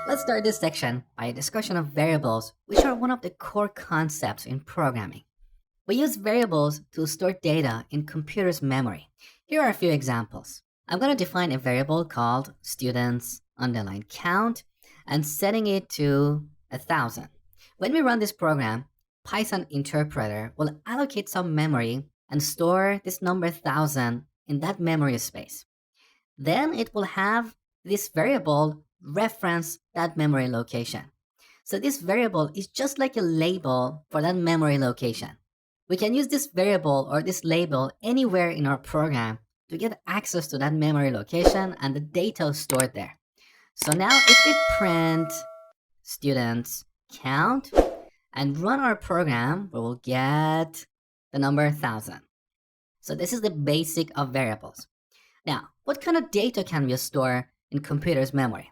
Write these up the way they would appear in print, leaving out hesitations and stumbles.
Let's start this section by a discussion of variables, which are one of the core concepts in programming. We use variables to store data in computers' memory. Here are a few examples. I'm going to define a variable called students underline count and setting it to 1,000. When we run this program, Python interpreter will allocate some memory and store this number 1,000 in that memory space. Then it will have this variable reference that memory location. So this variable is just like a label for that memory location. We can use this variable or this label anywhere in our program to get access to that memory location and the data stored there. So now if we print students count and run our program, we will get the number 1,000. So this is the basic of variables. Now, what kind of data can we store in computer's memory?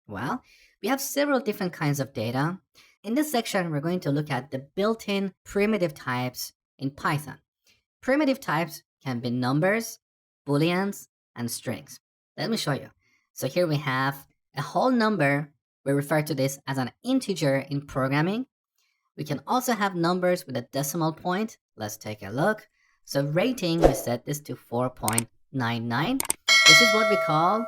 Well, we have several different kinds of data. In this section, we're going to look at the built-in primitive types in Python. Primitive types can be numbers, booleans, and strings. Let me show you. So here we have a whole number. We refer to this as an integer in programming. We can also have numbers with a decimal point. Let's take a look. So rating, we set this to 4.99. This is what we call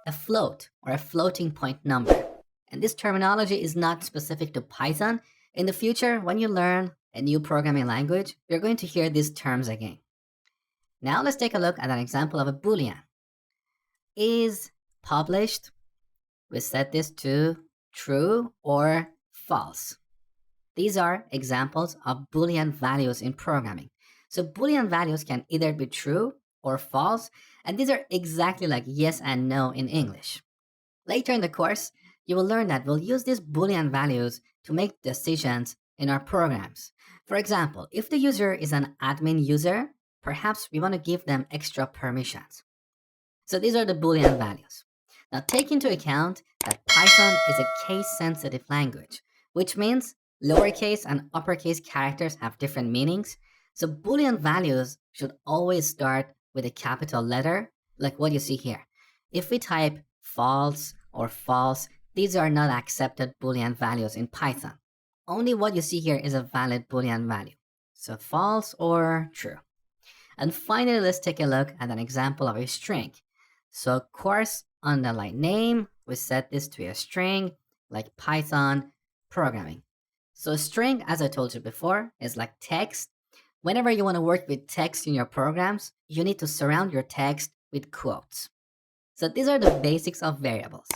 a float or a floating point number. And this terminology is not specific to Python. In the future, when you learn a new programming language, you're going to hear these terms again. Now let's take a look at an example of a boolean. Is published, we set this to true or false. These are examples of boolean values in programming. So boolean values can either be true or false, and these are exactly like yes and no in English. Later in the course, you will learn that we'll use these boolean values to make decisions in our programs. For example, if the user is an admin user, perhaps we want to give them extra permissions. So these are the boolean values. Now take into account that Python is a case-sensitive language, which means lowercase and uppercase characters have different meanings. So boolean values should always start with a capital letter, like what you see here. If we type false or false, these are not accepted boolean values in Python. Only what you see here is a valid boolean value. So false or true. And finally, let's take a look at an example of a string. So course underline name, we set this to a string like Python programming. So a string, as I told you before, is like text. Whenever you want to work with text in your programs, you need to surround your text with quotes. So these are the basics of variables.